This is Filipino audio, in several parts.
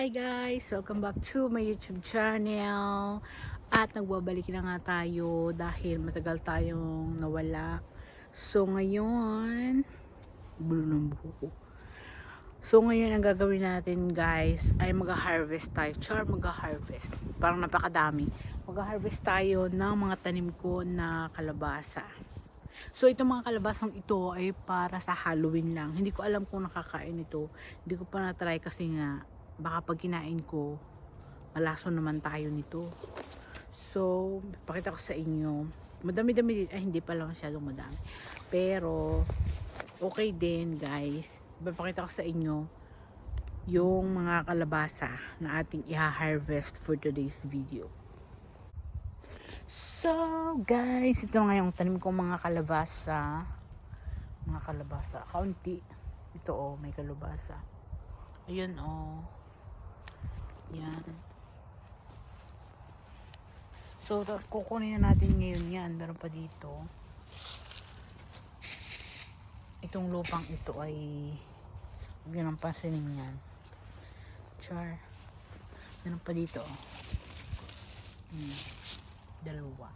Hi guys! Welcome back to my YouTube channel. At nagbabalik na nga tayo dahil matagal tayong nawala. So ngayon, bulo ng buho ko. So ngayon ang gagawin natin guys ay mag-harvest tayo. Mag-harvest. Parang napakadami. Mag-harvest tayo ng mga tanim ko na kalabasa. So itong mga kalabasang ito ay para sa Halloween lang. Hindi ko alam kung nakakain ito. Hindi ko pa na-try kasi nga baka pag kinain ko malaso naman tayo nito. So pakita ko sa inyo. Madami-dami din. Ay hindi pala masyadong madami. Pero okay din guys. Papakita ko sa inyo yung mga kalabasa na ating i-harvest for today's video. So guys, ito nga yung tanim ko mga kalabasa. Kaunti. Ito may kalabasa. Ayun yan. So kukunin na natin ngayon yan. Meron pa dito. Itong lupang ito ay huwag nyo nang pansinin yan. Meron pa dito dalawa.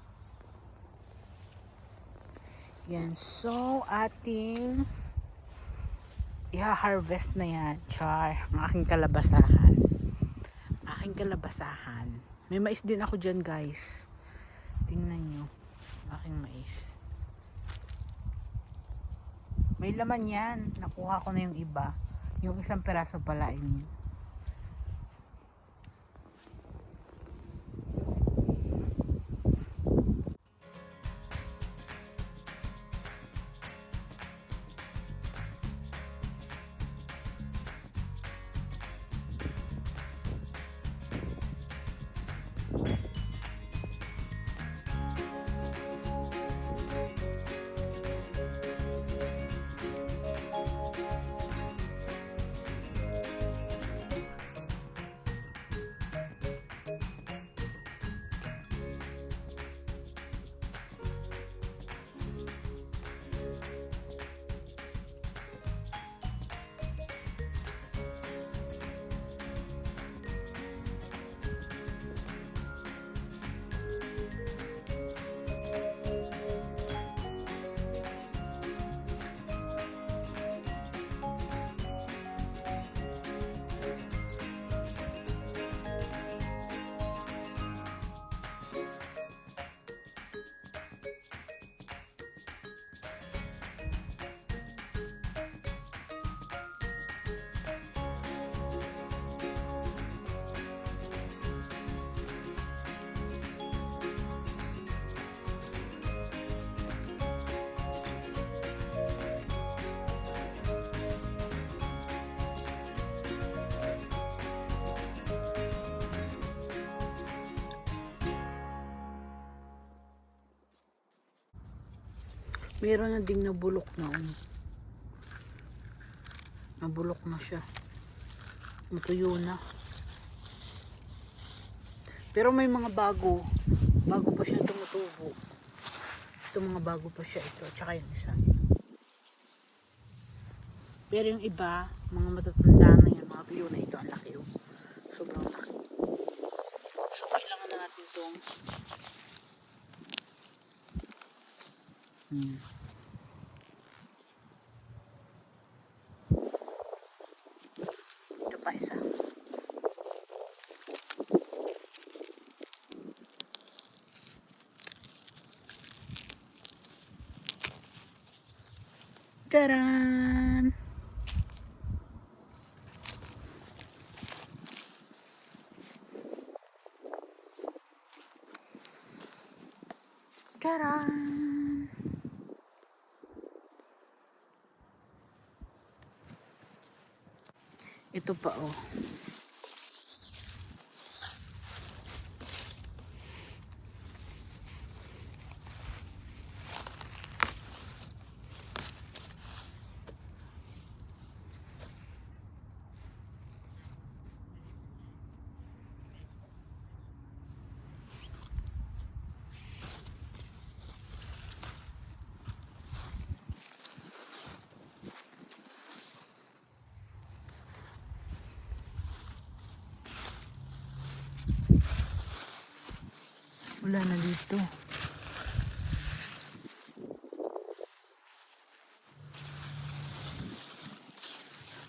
Yan. So ating i-harvest na yan. Ang aking kalabasahan. May mais din ako dyan guys. Tingnan nyo. Aking mais. May laman yan. Nakuha ko na yung iba. Yung isang peraso pala yun. Meron na ding nabulok na. Nabulok na siya. Natuyo na. Pero may mga bago. Bago pa siya tumutubo. Ito mga bago pa siya ito. Tsaka yung isa. Pero yung iba, mga matatanda na yan. Mga tuyo na ito. Ang laki yun. Sobrang laki. So kailangan na natin itong ito pa isa. Taran! Taran! Ito pa Wala na dito.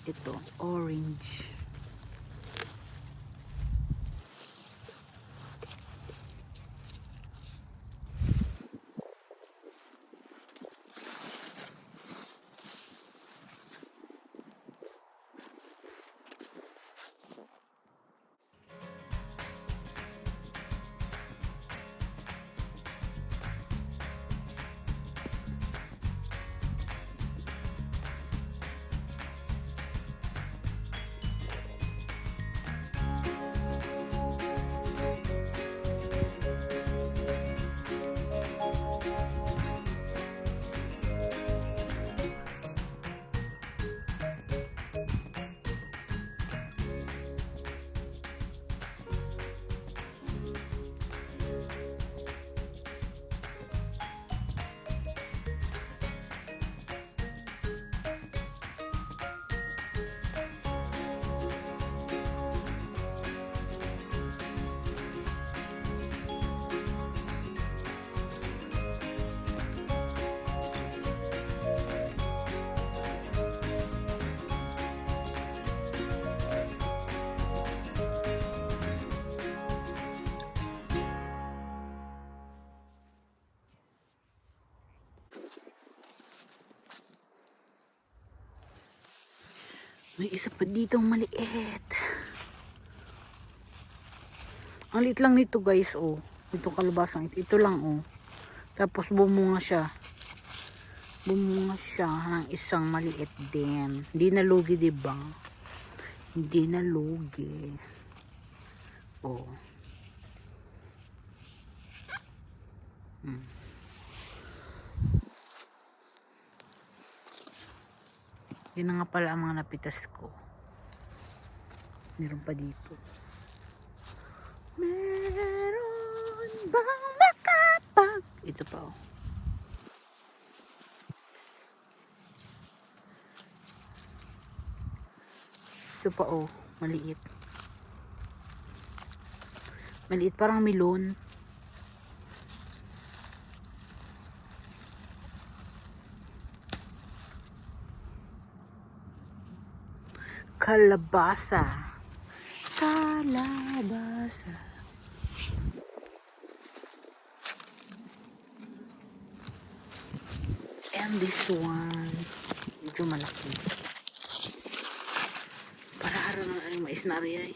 Ito, orange. May isa pa ditong maliit. Ang liit lang nito guys, oh. Itong kalabasang ito. Ito lang, oh. Tapos bumunga siya. Bumunga siya ng isang maliit din. Hindi nalugi, diba? Hindi nalugi. Oh. Yun na nga pala ang mga napitas ko. Meron pa dito. Meron bang makapag... Ito pa, oh. Ito pa, oh. Maliit. Maliit, parang melon. Kalabasa. Kalabasa. And this one, medyo malaki. Para araw ng aling mais na ari ay.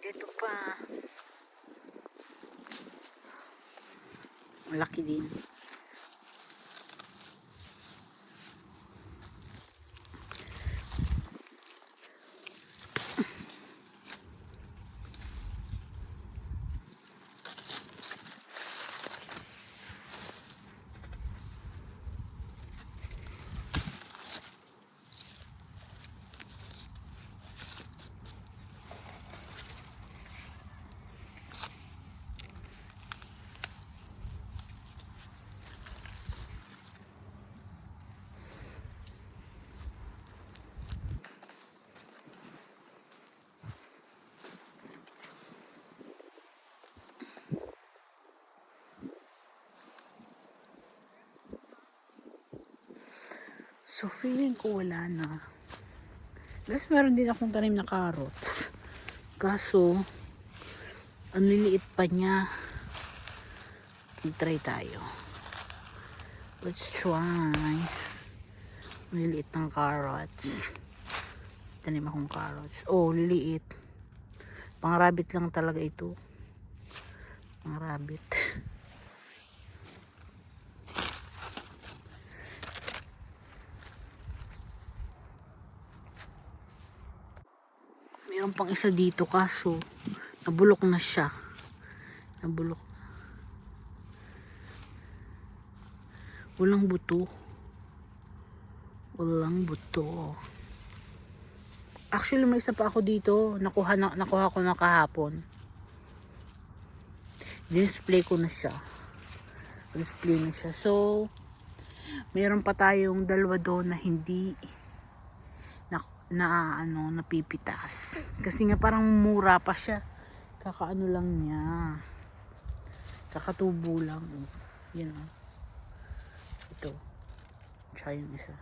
Ito pa. Malaki din. So, feeling ko wala na. Guys, meron din akong tanim na carrots. Kaso, ang liliit pa niya. Try tayo. Let's try. Ang liliit ng carrots. Tanim akong carrots. Oh, liliit. Pang rabbit lang talaga ito. Pang rabbit. Meron pang isa dito kaso nabulok na siya. Nabulok. Walang buto. Walang buto. Actually, may isa pa ako dito. Nakuha ko na kahapon. Display ko na siya. Display na siya. So, meron pa tayong dalawa doon na hindi napipitas. Kasi nga parang mura pa siya. Kakaano lang niya. Kakatubo lang. Yan o. Ito. Tsaka yung isa.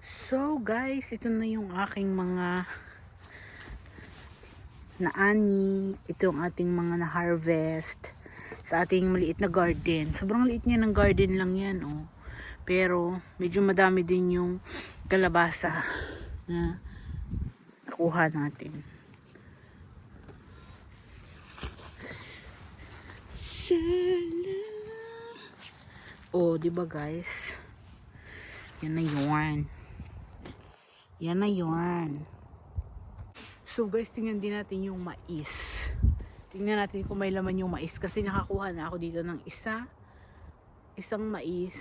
So guys, ito na yung aking mga naani. Ito yung ating mga na-harvest sa ating maliit na garden. Sobrang liit niya ng garden lang yan, oh. Pero medyo madami din yung kalabasa na nakuha natin. Oh, di ba guys? Yan na yun. Yan na yun. So guys, tingnan din natin yung mais. Tingnan natin kung may laman yung mais. Kasi nakakuha na ako dito ng isang mais.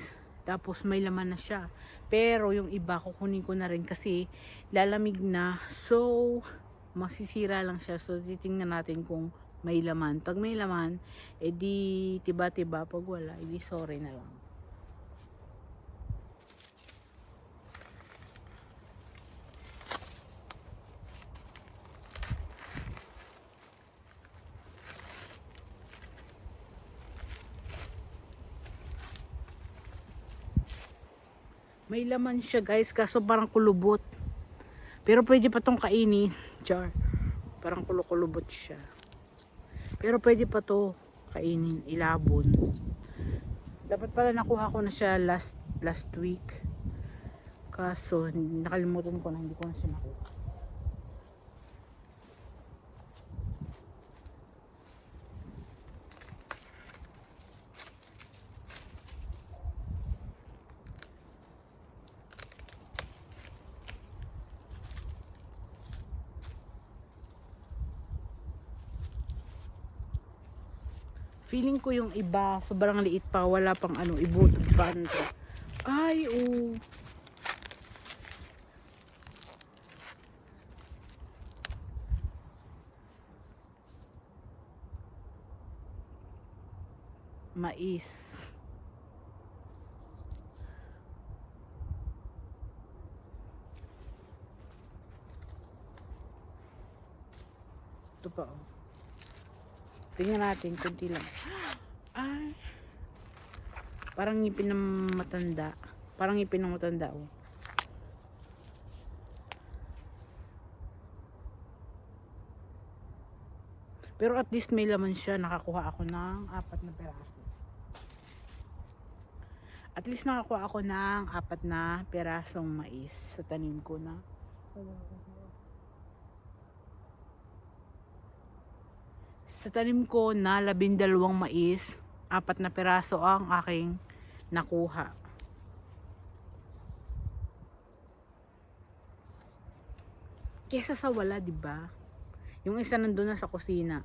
Tapos may laman na siya. Pero yung iba, kukunin ko na rin kasi lalamig na. So, masisira lang siya. So, titingnan natin kung may laman. Pag may laman, edi tiba-tiba. Pag wala, edi sorry na lang. May laman siya guys, kaso parang kulubot. Pero pwede pa tong kainin. Char. Parang kulubot siya. Pero pwede pa to kainin, ilabon. Dapat pala nakuha ko na siya last week. Kaso nakalimutan ko na, hindi ko na siya nakuha. Feeling ko yung iba, sobrang liit pa, wala pang ibutod pa. Ay, oh. Mais. Ito pa, oh. Tingnan natin, kunti lang. Ay. Parang ngipin ng matanda. Parang ngipin ng matanda, oh. Pero at least may laman siya. Nakakuha ako ng 4 na peraso. At least nakakuha ako ng 4 na perasong mais sa tanim ko na. Sa tanim ko na 12 mais, 4 na peraso ang aking nakuha. Kesa sa wala, 'di ba? Yung isa nandoon na sa kusina.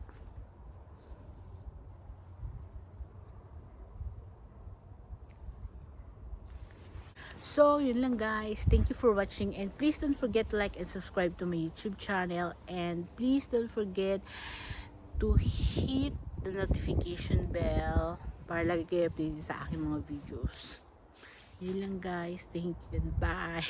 So, yun lang guys. Thank you for watching and please don't forget to like and subscribe to my YouTube channel and please don't forget to hit the notification bell para lagi kayo updated sa aking mga videos. Yun lang guys. Thank you and bye.